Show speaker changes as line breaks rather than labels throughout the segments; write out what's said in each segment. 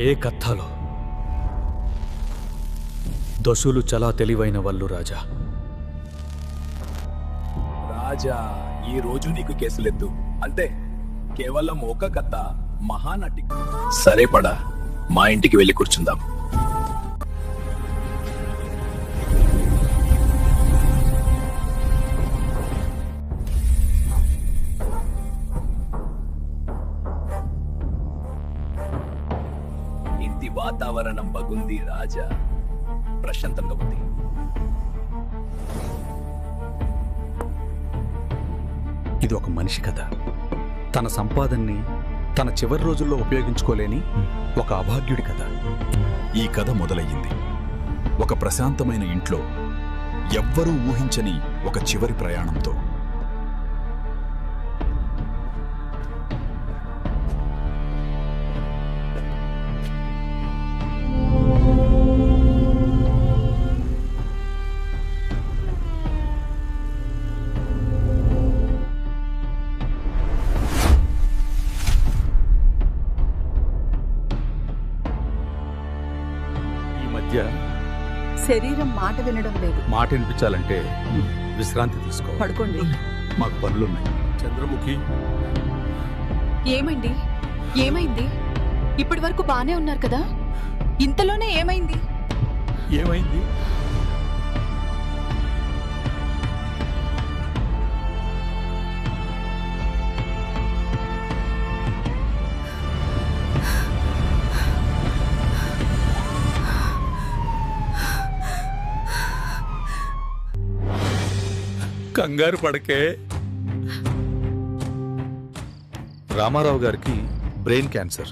ఏ కథలో దశులు చాలా తెలివైన వాళ్ళు రాజా.
రాజా, ఈ రోజు నీకు కేసులెద్దు అంతే. కేవలం ఒక కథ మహానటి. సరే పడా, మా ఇంటికి వెళ్ళి కూర్చుందాం. ఇంటి వాతావరణం బాగుంది రాజా, ప్రశాంతంగా ఉంది.
ఇది ఒక మనిషి కథ. తన సంపాదనని తన చివరి రోజుల్లో ఉపయోగించుకోలేని ఒక అభాగ్యుడి కథ.
ఈ కథ మొదలయ్యింది ఒక ప్రశాంతమైన ఇంట్లో ఎవ్వరూ ఊహించని ఒక చివరి ప్రయాణంతో.
శరీరం మాట వినడం లేదు.
మాట వినిపించాలంటే విశ్రాంతి తీసుకో.
పడుకోండి.
మాకు పనులున్నాయి. చంద్రముఖి,
ఏమైంది? ఏమైంది? ఇప్పటి వరకు బానే ఉన్నారు కదా, ఇంతలోనే ఏమైంది?
ఏమైంది? కంగారు పడకే. రామారావు గారికి బ్రెయిన్ క్యాన్సర్.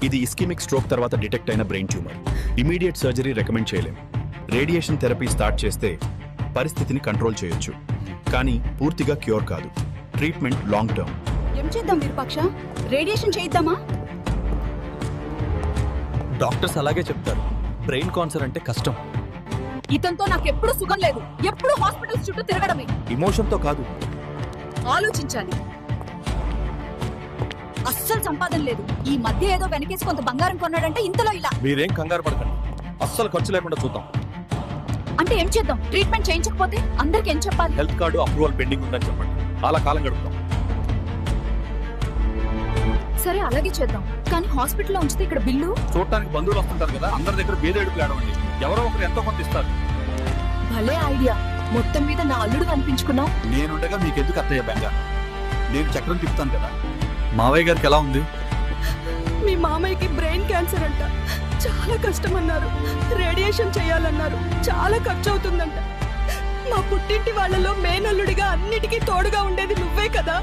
ఇది ఇస్కిమిక్ స్ట్రోక్ తర్వాత డిటెక్ట్ అయిన brain tumour. Immediate surgery recommend చేయలేం. రేడియేషన్ థెరపీ స్టార్ట్ చేస్తే పరిస్థితిని కంట్రోల్ చేయొచ్చు, కానీ పూర్తిగా క్యూర్ కాదు. Treatment long term.
ఏం చేద్దాం విరూపాక్ష? రేడియేషన్ చేయిద్దామా?
డాక్టర్స్ అలాగే చెప్తారు. బ్రెయిన్ క్యాన్సర్ అంటే కష్టం.
ఇతనితో నాకు ఎప్పుడు సుఖం లేదు. ఎప్పుడు హాస్పిటల్స్ చుట్టూ తిరగడమే.
ఇమోషన్తో కాదు,
ఆలోచించాలి. అస్సలు సంపాదన లేదు. ఈ మధ్య ఏదో వెనకేసి కొంత బంగారం కొన్నాడంటే ఇంతలో ఇలా.
మీరేం కంగారు పడకండి, అస్సలు ఖర్చు లేకుండా చూద్దాం.
అంటే ఏం చేద్దాం? ట్రీట్మెంట్ చేయించకపోతే అందరికి ఏం చెప్పాలి?
హెల్త్ కార్డు అప్రూవల్ పెండింగ్ ఉందని చెప్పండి. అలా కాలం గడుపుతాం.
సరే అలాగే చేద్దాం, కానీ హాస్పిటల్లో ఉంచితే ఇక్కడ బిల్లు.
చూడటానికి బంధువులు వస్తుంటారు కదా, అందరి దగ్గర బేదేడుపులు ఆడవండి. ఎవరో ఒకరు ఎంతో కొంత ఇస్తారు.
భలే ఐడియా. మొత్తం మీద నా అల్లుడు కనిపించుకున్నావు.
నేనుండగా మీకెందుకు అత్తయ్య బెంగ? నేను చక్రం తిప్పుతాను కదా. మావయ్య గారికి ఎలా ఉంది?
మీ మామయ్యకి బ్రెయిన్ క్యాన్సర్ అంట. చాలా కష్టం అన్నారు. రేడియేషన్ చేయాలన్నారు. చాలా ఖర్చు అవుతుందంట. మా పుట్టింటి వాళ్ళలో మేనల్లుడిగా అన్నిటికీ తోడుగా ఉండేది నువ్వే కదా.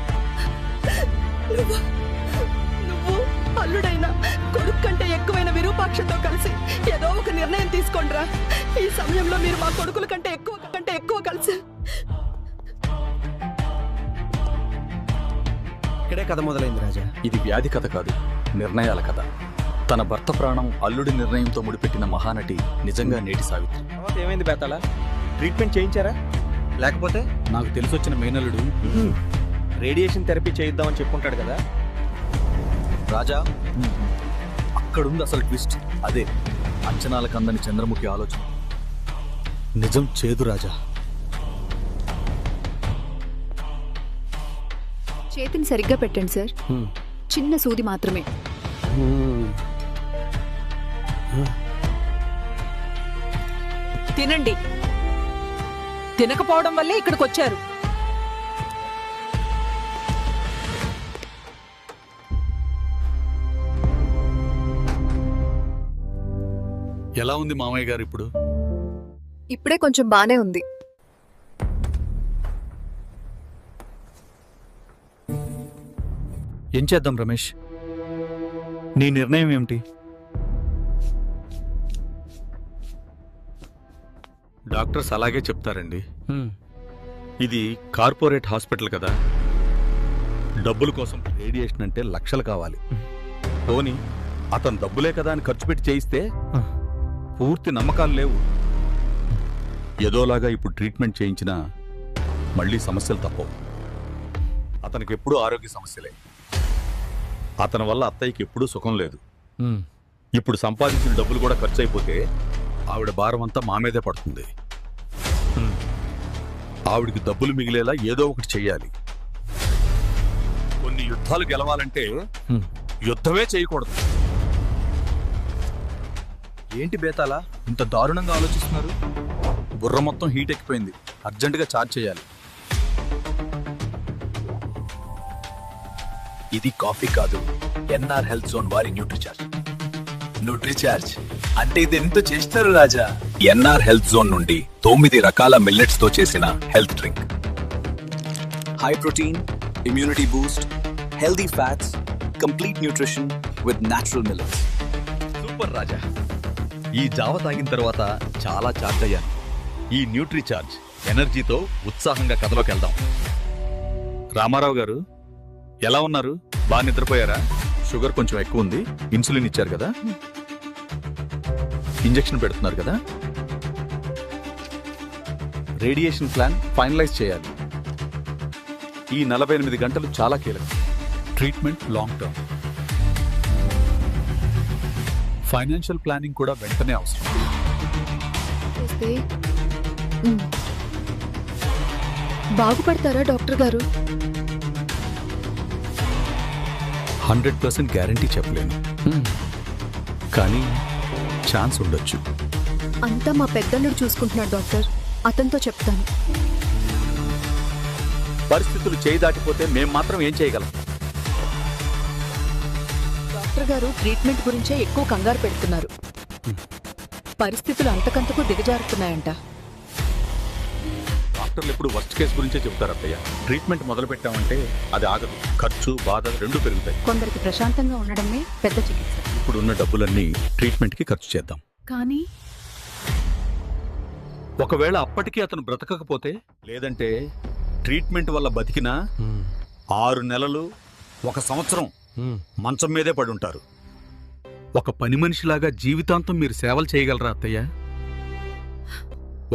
నువ్వు అల్లుడైనా కొడుకు కంటే ఎక్కువైన విరూపాక్షతో కలిసి ఏదో ఒక నిర్ణయం తీసుకోండిరా. ఈ సమయంలో మీరు మా కొడుకుల కంటే ఎక్కువ కలిసి.
ఇక్కడే కథ మొదలైంది రాజా.
ఇది వ్యాధి కథ కాదు, నిర్ణయాల కథ. తన భర్త ప్రాణం అల్లుడి నిర్ణయంతో ముడిపెట్టిన మహానటి నిజంగా నేటి సావిత్రి.
ఏమైంది బేతాళ? ట్రీట్మెంట్ చేయించారా? లేకపోతే
నాకు తెలిసొచ్చిన మేనల్లుడు
రేడియేషన్ థెరపీ చేయిద్దామని చెప్పుకుంటాడు కదా
రాజా. అక్కడుంది అసలు ట్విస్ట్. అదే అంచనాలకు అందని చంద్రముఖి ఆలోచన. నిజం చేదు రాజా.
చేతిని సరిగ్గా పెట్టండి సార్. చిన్న సూది మాత్రమే. తినండి. తినకపోవడం వల్లే ఇక్కడికి వచ్చారు.
ఎలా ఉంది మామయ్య గారు ఇప్పుడు?
ఇప్పుడే కొంచెం బానే ఉంది.
ఏం చేద్దాం రమేష్? నీ నిర్ణయం ఏమిటి? డాక్టర్స్ అలాగే చెప్తారండి. ఇది కార్పొరేట్ హాస్పిటల్ కదా, డబ్బుల కోసం రేడియేషన్ అంటే లక్షలు కావాలి. పోనీ అతను డబ్బులే కదా అని ఖర్చు పెట్టి చేయిస్తే పూర్తి నమ్మకాలు లేవు. ఏదోలాగా ఇప్పుడు ట్రీట్మెంట్ చేయించినా మళ్ళీ సమస్యలు తప్పవు. అతనికి ఎప్పుడూ ఆరోగ్య సమస్యలే. అతని వల్ల అత్తయ్యకి ఎప్పుడూ సుఖం లేదు. ఇప్పుడు సంపాదించిన డబ్బులు కూడా ఖర్చు అయిపోతే ఆవిడ భారం అంతా మా మీదే పడుతుంది. ఆవిడికి డబ్బులు మిగిలేలా ఏదో ఒకటి చెయ్యాలి. కొన్ని యుద్ధాలు గెలవాలంటే యుద్ధమే చేయకూడదు.
ఏంటి బేతాళ ఇంత దారుణంగా ఆలోచిస్తున్నారు? బుర్ర మొత్తం హీట్ ఎక్కిపోయింది. అర్జెంటుగా ఛార్జ్ చేయాలి. ఇది కాఫీ కాదు, ఎన్ఆర్ హెల్త్ జోన్ వారి న్యూట్రిచార్జ్. న్యూట్రిచార్జ్ అంటే ఇది ఎంత చేస్తారు రాజా? ఎన్ఆర్ హెల్త్ జోన్ నుండి 9 రకాల మిల్లెట్స్ తో చేసిన health drink.
High protein, immunity boost, healthy fats, complete nutrition with natural millets.
Super Raja. ఈ జావ తాగిన తర్వాత చాలా చార్జ్ అయ్యాను. ఈ న్యూట్రీ చార్జ్ ఎనర్జీతో ఉత్సాహంగా కథలోకి వెళ్దాం. రామారావు గారు ఎలా ఉన్నారు? బాగా నిద్రపోయారా? షుగర్ కొంచెం ఎక్కువ ఉంది. ఇన్సులిన్ ఇచ్చారు కదా, ఇంజెక్షన్ పెడుతున్నారు కదా. రేడియేషన్ ప్లాన్ ఫైనలైజ్ చేయాలి. ఈ 48 గంటలు చాలా కీలకం.
Treatment long term. Financial planning కూడా వెంటనే అవసరం.
బాగుపడతారా డాక్టర్ గారు?
100% గ్యారంటీ చెప్పలేను, కానీ ఛాన్స్ ఉండొచ్చు.
అంతా మా పెద్దల్లుడు చూసుకుంటున్నాడు డాక్టర్. అతనితో చెప్తాను.
పరిస్థితులు చేయి దాటిపోతే మేం మాత్రం ఏం చేయగలం?
డాక్టర్ గారు ట్రీట్మెంట్ గురించే ఎక్కువ కంగారు పెడుతున్నారు. పరిస్థితులు అంతకంతకు దిగజారుతున్నాయంట.
డాక్టర్లు ఎప్పుడు వర్స్ట్ కేసు గురించే చెబుతారు అత్తయ్య. ట్రీట్మెంట్ మొదలు పెట్టామంటే అది ఆగదు. ఖర్చు, బాధ రెండూ పెరుగుతాయి.
కొందరికి ప్రశాంతంగా ఉండడమే పెద్ద చికిత్స.
ఇప్పుడున్న డబ్బులన్నీ ట్రీట్మెంట్కి ఖర్చు చేద్దాం.
కానీ
ఒకవేళ అప్పటికీ అతను బ్రతకకపోతే, లేదంటే ట్రీట్మెంట్ వల్ల బతికినా 6 నెలలు, 1 సంవత్సరం మంచం మీదే పడుంటారు. ఒక పని మనిషిలాగా జీవితాంతం మీరు సేవలు చేయగలరా అత్తయ్య?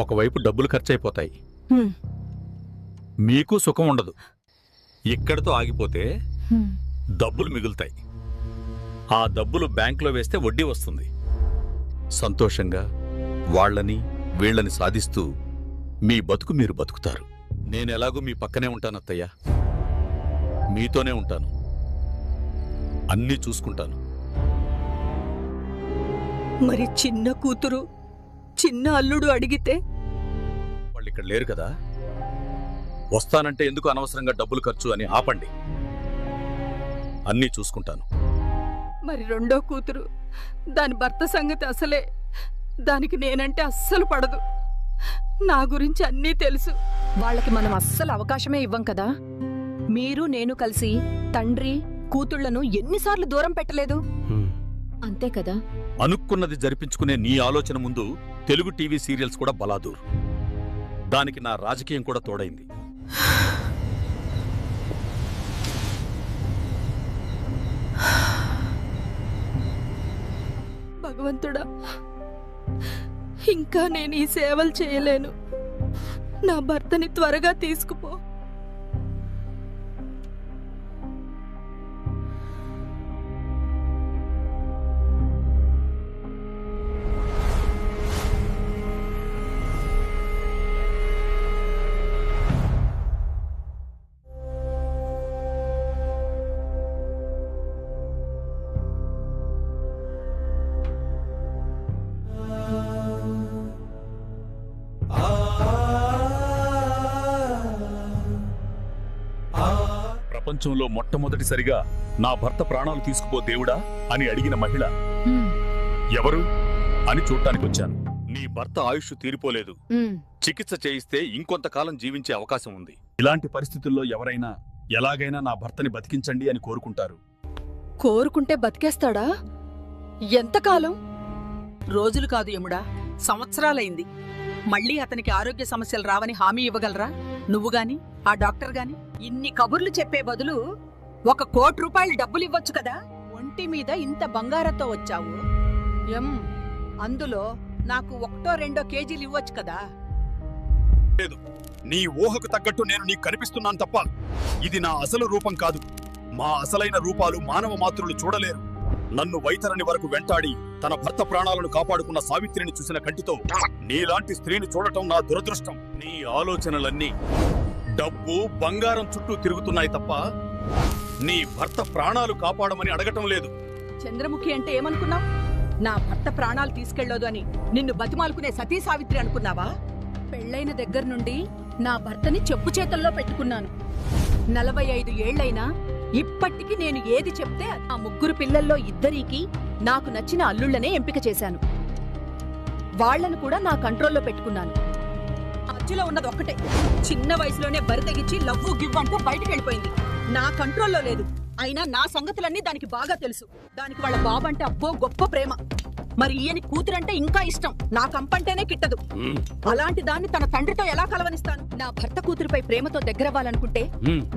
ఒకవైపు డబ్బులు ఖర్చయిపోతాయి, మీకు సుఖం ఉండదు. ఇక్కడితో ఆగిపోతే డబ్బులు మిగులుతాయి. ఆ డబ్బులు బ్యాంకులో వేస్తే వడ్డీ వస్తుంది. సంతోషంగా వాళ్ళని వీళ్ళని సాధిస్తూ మీ బతుకు మీరు బతుకుతారు. నేనెలాగూ మీ పక్కనే ఉంటాను అత్తయ్య. మీతోనే ఉంటాను, అన్నీ చూసుకుంటాను.
మరి చిన్న కూతురు, చిన్న అల్లుడు అడిగితే?
వాళ్ళు ఇక్కడ లేరు కదా. వస్తానంటే ఎందుకు అనవసరంగా డబ్బులు ఖర్చు అని ఆపండి. అన్నీ చూసుకుంటాను.
మరి రెండో కూతురు, దాని భర్త సంగతి అసలే. దానికి నేనంటే అస్సలు పడదు. నా గురించి అన్నీ తెలుసు.
వాళ్ళకి మనం అస్సలు అవకాశమే ఇవ్వం కదా. మీరు నేను కలిసి తండ్రి కూతుళ్లను ఎన్నిసార్లు దూరం పెట్టలేదు. అంతే కదా.
అనుకున్నది జరిపించుకునే నీ ఆలోచన ముందు తెలుగు టీవీ సీరియల్స్ కూడా బలాదూర్. దానికి నా రాజకీయం కూడా తోడైంది.
భగవంతుడా, ఇంకా నేను ఈ సేవలు చేయలేను. నా భర్తని త్వరగా తీసుకుపో.
ప్రపంచంలో మొట్టమొదటిసారిగా నా భర్త ప్రాణాలు తీసుకుపో దేవుడా అని అడిగిన మహిళ ఎవరు అని చూడటానికొచ్చాను. నీ భర్త ఆయుష్ తీరిపోలేదు. చికిత్స చేయిస్తే ఇంకొంతకాలం జీవించే అవకాశం ఉంది. ఇలాంటి పరిస్థితుల్లో ఎవరైనా ఎలాగైనా నా భర్తని బతికించండి అని కోరుకుంటారు.
కోరుకుంటే బతికేస్తాడా? ఎంతకాలం?
రోజులు కాదు యముడా, సంవత్సరాలైంది. మళ్ళీ అతనికి ఆరోగ్య సమస్యలు రావని హామీ ఇవ్వగలరా? నువ్వు గాని ఆ డాక్టర్ గాని? ఇన్ని కబుర్లు చెప్పే బదులు 1 కోటి రూపాయలు డబ్బులు ఇవ్వచ్చు కదా. ఒంటి మీద ఇంత బంగారంతో వచ్చావు. అందులో నాకు 1-2 కేజీలు ఇవ్వచ్చు కదా.
లేదు,
నీ ఊహకు తగ్గట్టు నేను నీకు కనిపిస్తున్నాను తప్ప ఇది నా అసలు రూపం కాదు. మా అసలైన రూపాలు మానవ మాతృలు చూడలేరు. నన్ను వైతరణి వరకు వెంటాడి తన భర్త ప్రాణాలను కాపాడుకున్న సావిత్రిని చూసిన కంటితో నీలాంటి స్త్రీని చూడటం నా దురదృష్టం. నీ ఆలోచనలన్నీ డబ్బు బంగారం చుట్టూ తిరుగుతున్నాయి తప్ప నీ భర్త ప్రాణాలు కాపాడమని అడగటం లేదు.
చంద్రముఖి అంటే ఏమనుకున్నావు? నా భర్త ప్రాణాలు తీసుకెళ్లొద్దు అని నిన్ను బతిమాలుకునే సతీ సావిత్రి అనుకున్నావా?
పెళ్ళైన దగ్గర నుండి నా భర్తని చెప్పు చేతుల్లో పెట్టుకున్నాను. 45 ఏళ్లైనా ఇప్పటికి నేను ఏది చెప్తే ఆ 3 పిల్లల్లో 2 నాకు నచ్చిన అల్లుళ్లనే ఎంపిక చేశాను. వాళ్లను కూడా నా కంట్రోల్లో పెట్టుకున్నాను.
మధ్యలో ఉన్నది ఒక్కటే, చిన్న వయసులోనే బరి తెగించి లవ్వు గివ్ అంటూ బయటకు వెళ్ళిపోయింది. నా కంట్రోల్లో లేదు. అయినా నా సంగతులన్నీ దానికి బాగా తెలుసు. దానికి వాళ్ళ బాబంటే అబ్బో గొప్ప ప్రేమ. మరి ఈయన కూతురంటే ఇంకా ఇష్టం. నా కంపంటేనే కిట్టదు. అలాంటి దాన్ని తన తండ్రితో ఎలా కలవనిస్తాను?
నా భర్త కూతురుపై ప్రేమతో దగ్గరవ్వాలనుకుంటే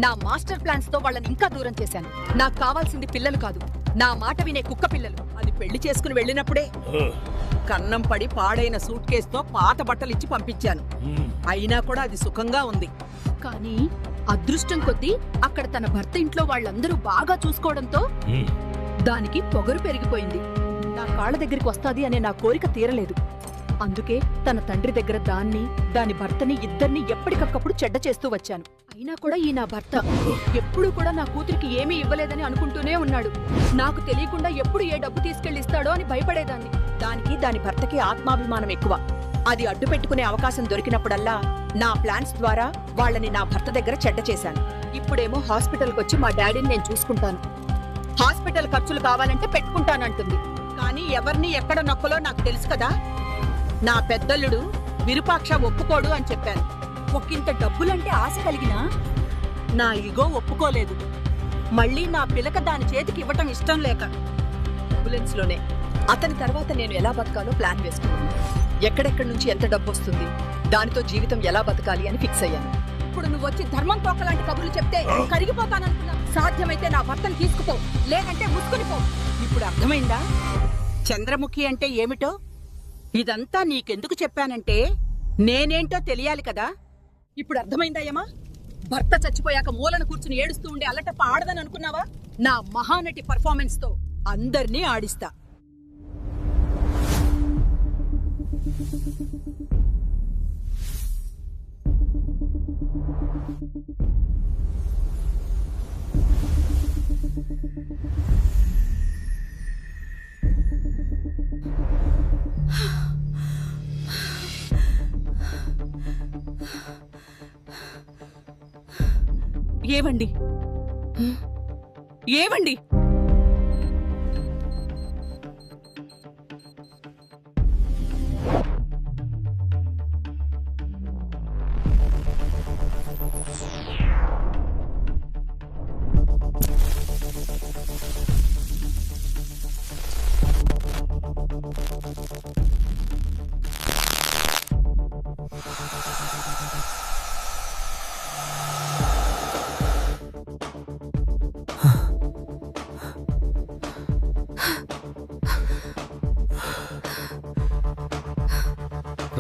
నా మాస్టర్ ప్లాన్స్ తో వాళ్ళని ఇంకా దూరం చేశాను. నాకు కావాల్సింది పిల్లలు కాదు, నా మాట వినే కుక్క పిల్లలు.
అది పెళ్లి చేసుకుని వెళ్ళినప్పుడే కన్నం పడి పాడైన సూట్ కేసుతో పాత బట్టలు ఇచ్చి పంపించాను. అయినా కూడా అది సుఖంగా ఉంది.
కానీ అదృష్టం కొద్దీ అక్కడ తన భర్త ఇంట్లో వాళ్ళందరూ బాగా చూసుకోవడంతో దానికి పొగరు పెరిగిపోయింది. నా కాళ్ళ దగ్గరికి వస్తాది అనే నా కోరిక తీరలేదు. అందుకే తన తండ్రి దగ్గర దాని భర్తని ఇద్దరిని ఎప్పటికప్పుడు చెడ్డ చేస్తూ వచ్చాను. అయినా కూడా ఈ నా భర్త ఎప్పుడూ కూడా నా కూతురికి ఏమీ ఇవ్వలేదని అనుకుంటూనే ఉన్నాడు. నాకు తెలియకుండా ఎప్పుడు ఏ డబ్బు తీసుకెళ్లి ఇస్తాడో అని భయపడేదాన్ని.
దానికి దాని భర్తకి ఆత్మాభిమానం ఎక్కువ. అది అడ్డు పెట్టుకునే అవకాశం దొరికినప్పుడల్లా నా ప్లాన్స్ ద్వారా వాళ్ళని నా భర్త దగ్గర చెడ్డ చేశాను.
ఇప్పుడేమో హాస్పిటల్కి వచ్చి మా డాడీని నేను చూసుకుంటాను,
హాస్పిటల్ ఖర్చులు కావాలంటే పెట్టుకుంటానంటుంది. కానీ ఎవరిని ఎక్కడ నొక్కలో నాకు తెలుసు కదా. నా పెద్దల్లుడు విరూపాక్ష ఒప్పుకోడు అని చెప్పాను.
ఒకంత డబ్బులంటే ఆశ కలిగినా
నా ఇగో ఒప్పుకోలేదు. మళ్ళీ నా పిలక దాని చేతికి ఇవ్వటం ఇష్టం లేక
అంబులెన్స్ లోనే అతని తర్వాత నేను ఎలా బతకాలో ప్లాన్ వేసుకున్నాను. ఎక్కడెక్కడి నుంచి ఎంత డబ్బు వస్తుంది, దానితో జీవితం ఎలా బతకాలి అని ఫిక్స్ అయ్యాను.
ఇప్పుడు నువ్వు వచ్చి ధర్మం తోకలాంటి కబుర్లు చెప్తే కరిగిపోతాననుకున్నా. సాధ్యమైతే నా భర్తను తీసుకుపో, లేదంటే ముసుకునిపో. ఇప్పుడు అర్థమైందా చంద్రముఖి అంటే ఏమిటో? ఇదంతా నీకెందుకు చెప్పానంటే నేనేంటో తెలియాలి కదా. ఇప్పుడు అర్థమైందా యమా? భర్త చచ్చిపోయాక మూలను కూర్చుని ఏడుస్తూ ఉండే అల్లటప్ప ఆడదని అనుకున్నావా? నా మహానటి పర్ఫార్మెన్స్ తో అందర్నీ ఆడిస్తా. ఏవండి ఏవండి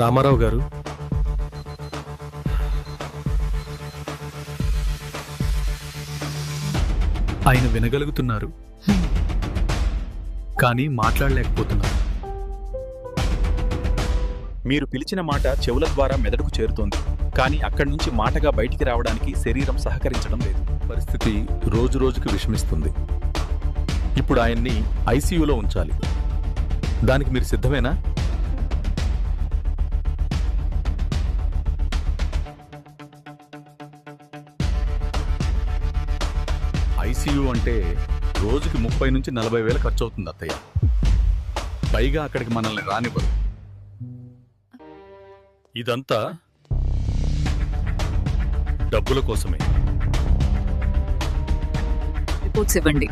రామారావు గారు,
ఆయన వినగలుగుతున్నారు, కానీ మాట్లాడలేకపోతున్నారు. మీరు పిలిచిన మాట చెవుల ద్వారా మెదడుకు చేరుతోంది, కానీ అక్కడి నుంచి మాటగా బయటికి రావడానికి శరీరం సహకరించడం లేదు.
పరిస్థితి రోజు రోజుకి విషమిస్తుంది. ఇప్పుడు ఆయన్ని ఐసీయూలో ఉంచాలి. దానికి మీరు సిద్ధమేనా? ఐసీయూ అంటే రోజుకి 30 నుంచి 40 వేలు ఖర్చు అవుతుంది అత్తయ్య. పైగా అక్కడికి మనల్ని రానివ్వరు. ఇదంతా డబ్బుల కోసమే.
రిపోర్ట్స్ ఇవ్వండి.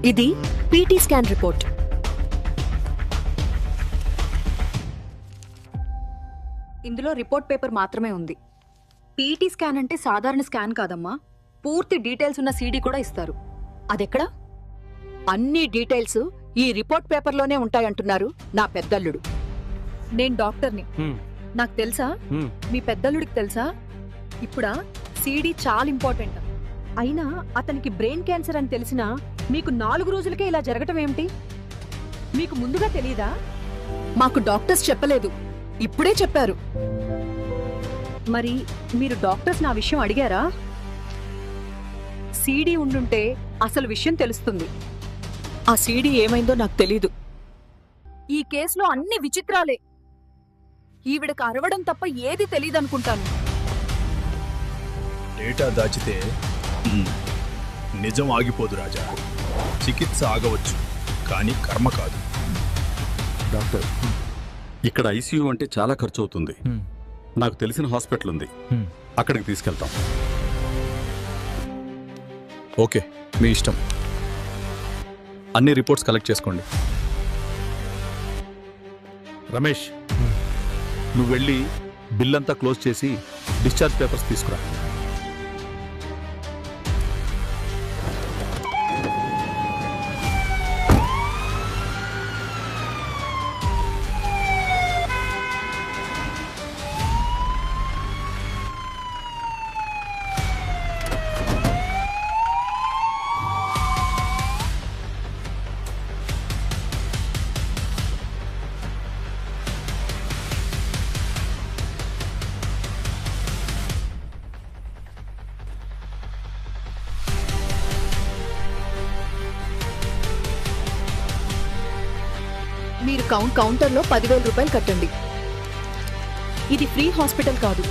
ఇది పీటీ స్కాన్ రిపోర్ట్. ఇందులో రిపోర్ట్ పేపర్ మాత్రమే ఉంది. పీటీ స్కాన్ అంటే సాధారణ స్కాన్ కాదమ్మా, పూర్తి డీటెయిల్స్ ఉన్న సీడీ కూడా ఇస్తారు. అదెక్కడా? అన్ని డీటెయిల్స్ ఈ రిపోర్ట్ పేపర్లోనే ఉంటాయంటున్నారు నా పెద్దల్లుడు. నేను డాక్టర్ని, నాకు తెలుసా? మీ పెద్దల్లుడికి తెలుసా? ఇప్పుడా సీడీ చాలా ఇంపార్టెంట్. అయినా అతనికి బ్రెయిన్ క్యాన్సర్ అని తెలిసినా మీకు 4 రోజులకే ఇలా జరగటం ఏమిటి? మీకు ముందుగా తెలీదా? మాకు డాక్టర్స్ చెప్పలేదు, ఇప్పుడే చెప్పారు. మరి మీరు డాక్టర్స్ నా విషయం అడిగారా? సీడీ ఉండుంటే అసలు విషయం తెలుస్తుంది. ఆ సీడీ ఏమైందో నాకు తెలీదు. ఈ కేసులో అన్ని విచిత్రాలే. ఈవిడకు అరవడం తప్ప ఏది తెలీదనుకుంటాను.
డేటా దాచితే నిజం ఆగిపోదు రాజా. చికిత్స ఆగవచ్చు, కానీ కర్మ కాదు.
డాక్టర్, ఇక్కడ ఐసీయూ అంటే చాలా ఖర్చు అవుతుంది. నాకు తెలిసిన హాస్పిటల్ ఉంది, అక్కడికి తీసుకెళ్తాం.
ఓకే, మీ ఇష్టం. అన్ని రిపోర్ట్స్ కలెక్ట్ చేసుకోండి.
రమేష్, నువ్వు వెళ్ళి బిల్ అంతా క్లోజ్ చేసి డిశ్చార్జ్ పేపర్స్ తీసుకురా.
మీరు కౌంటర్లో 10,000 రూపాయలు కట్టండి. ఇది ఫ్రీ హాస్పిటల్ కాదు.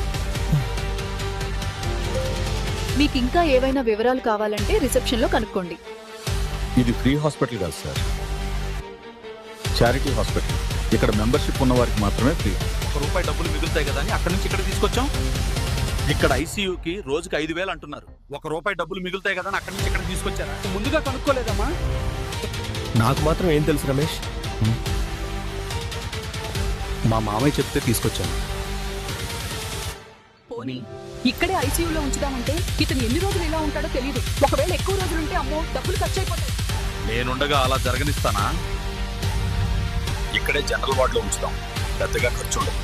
మీకు ఇంకా ఏవైనా వివరాలు కావాలంటే రిసెప్షన్లో కనుక్కోండి.
ఇది ఫ్రీ హాస్పిటల్ కాదు సార్, చారిటీ హాస్పిటల్. ఇక్కడ మెంబర్షిప్ ఉన్న వారికి మాత్రమే ఫ్రీ. ₹1 డబ్బులు మిగులుతాయి కదా అని అక్కడి నుంచి ఇక్కడ తీసుకొచ్చాం. ఇక్కడ ఐసీయూకి రోజుకి 5,000 అంటున్నారు. ₹1 డబ్బులు మిగులుతాయి కదా అని అక్కడి నుంచి ఇక్కడ తీసుకొచ్చారా?
ముందుగా కనుక్కోలేదమ్మా?
నాకు మాత్రం ఏం తెలుసు రమేష్?
మా మామయ్య చెప్తే తీసుకొచ్చాను.
పోనీ ఇక్కడే ఐసీయూలో ఉంచుదామంటే ఇతను ఎన్ని రోజులు ఇలా ఉంటాడో తెలియదు. ఒకవేళ ఎక్కువ రోజులుంటే అమ్మో డబ్బులు ఖర్చు అయిపోతాయి.
నేనుండగా అలా జరగనిస్తానా?
ఇక్కడే జనరల్ వార్డులో ఉంచుతాం. పెద్దగా ఖర్చు ఉండదు.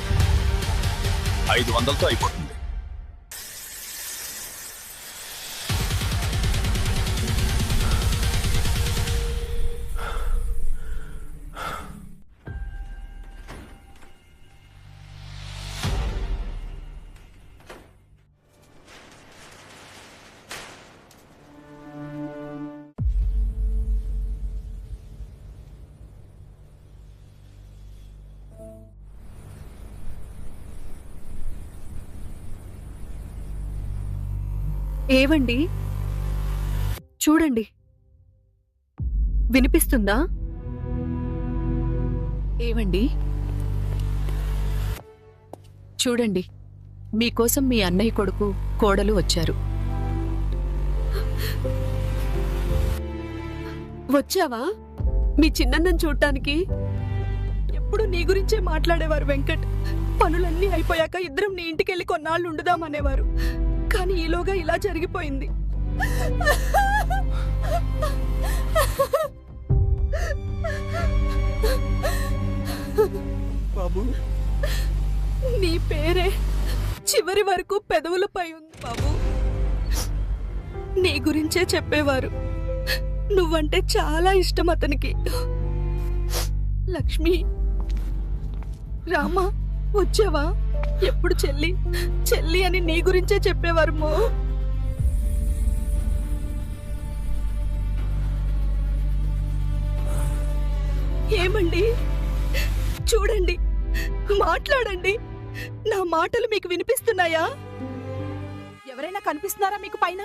500తో అయిపోతుంది.
ఏవండి, చూడండి, వినిపిస్తుందా? ఏవండి, చూడండి, మీకోసం మీ అన్నయ్య కొడుకు కోడలు వచ్చారు. వచ్చావా మీ చిన్నన్నను చూడటానికి? ఎప్పుడు నీ గురించే మాట్లాడేవారు వెంకట్. పనులన్నీ అయిపోయాక ఇద్దరం నీ ఇంటికెళ్ళి కొన్నాళ్ళు ఉండుదామనేవారు. కానీ ఈలోగా ఇలా జరిగిపోయింది.
బాబు,
నీ పేరే చివరి వరకు పెదవులపై ఉంది బాబు. నీ గురించే చెప్పేవారు. నువ్వంటే చాలా ఇష్టం అతనికి. లక్ష్మి, రామా, వచ్చావా? ఎప్పుడు చెల్లి చెల్లి అని నీ గురించే చెప్పేవారు మో. ఏమండి, చూడండి, మాట్లాడండి. నా మాటలు మీకు వినిపిస్తున్నాయా?
ఎవరైనా కనిపిస్తున్నారా మీకు పైన?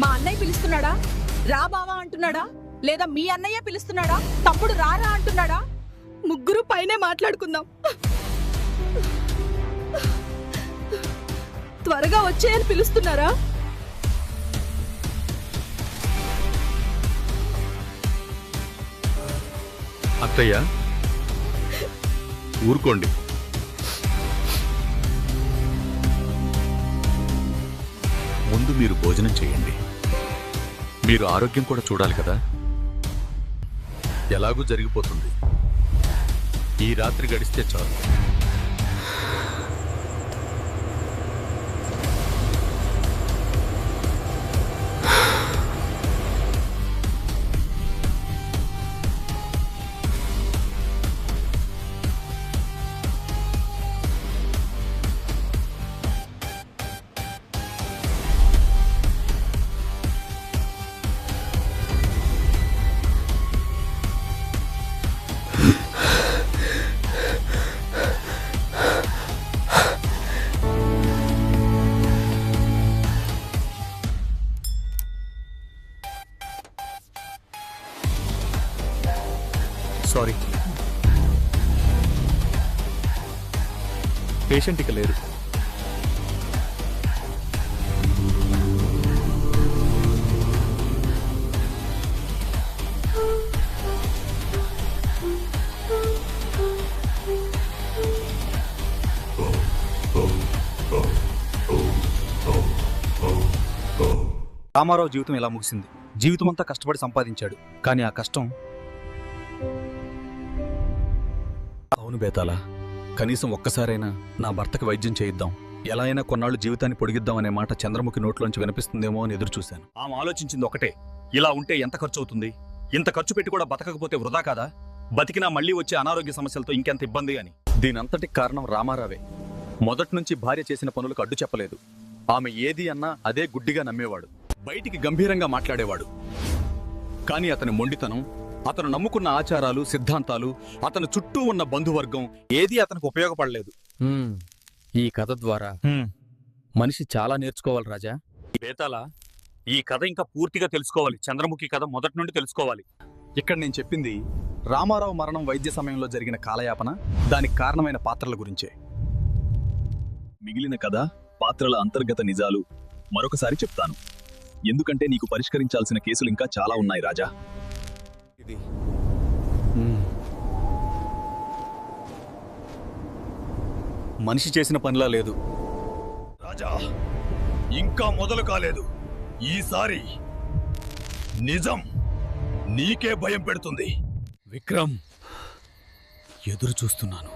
మా అన్నయ్య పిలుస్తున్నాడా? రా బావా అంటున్నాడా? లేదా మీ అన్నయ్య పిలుస్తున్నాడా? తమ్ముడు రారా అంటున్నాడా?
ముగ్గురు పైనే మాట్లాడుకుందాం. త్వరగా వచ్చేయని పిలుస్తున్నారా?
అత్తయ్య, ఊరుకోండి. మీరు భోజనం చేయండి. మీరు ఆరోగ్యం కూడా చూడాలి కదా. ఎలాగూ జరిగిపోతుంది. ఈ రాత్రి గడిస్తే చాలు.
సారీ, పేషెంట్ ఇక లేరు.
రామారావు జీవితం ఇలా ముగిసింది. జీవితమంతా కష్టపడి సంపాదించాడు, కానీ ఆ కష్టం.
అవును బేతాళ, కనీసం ఒక్కసారైనా నా భర్తకి వైద్యం చేయిద్దాం, ఎలా అయినా కొన్నాళ్ళు జీవితాన్ని పొడిగిద్దాం అనే మాట చంద్రముఖి నోట్లోంచి వినిపిస్తుందేమో అని ఎదురు చూశాను. ఆమె ఆలోచించింది ఒకటే, ఇలా ఉంటే ఎంత ఖర్చు అవుతుంది, ఇంత ఖర్చు పెట్టి కూడా బతకకపోతే వృధా కాదా, బతికినా మళ్లీ వచ్చే అనారోగ్య సమస్యలతో ఇంకెంత ఇబ్బంది అని. దీనంతటికి కారణం రామారావే. మొదట్నుంచి భార్య చేసిన పనులకు అడ్డు చెప్పలేదు. ఆమె ఏది అన్నా అదే గుడ్డిగా నమ్మేవాడు, బయటికి గంభీరంగా మాట్లాడేవాడు. కానీ అతని మొండితనం, అతను నమ్ముకున్న ఆచారాలు, సిద్ధాంతాలు, అతను చుట్టూ ఉన్న బంధువర్గం ఏదీ అతనికి ఉపయోగపడలేదు.
ఈ కథ ద్వారా మనిషి చాలా నేర్చుకోవాలి రాజా.
బేతాళ, ఈ కథ ఇంకా పూర్తిగా తెలుసుకోవాలి. చంద్రముఖి కథ మొదటి నుండి తెలుసుకోవాలి. ఇక్కడ నేను చెప్పింది రామారావు మరణం వైద్య సమయంలో జరిగిన కాలయాపన, దానికి కారణమైన పాత్రల గురించే. మిగిలిన కథ, పాత్రల అంతర్గత నిజాలు మరొకసారి చెప్తాను, ఎందుకంటే నీకు పరిష్కరించాల్సిన కేసులు ఇంకా చాలా ఉన్నాయి రాజా.
ఇది
మనిషి చేసిన పనిలా లేదు రాజా. ఇంకా మొదలు కాలేదు. ఈసారి నిజం నీకే భయం పెడుతుంది.
విక్రమ్, ఎదురు చూస్తున్నాను.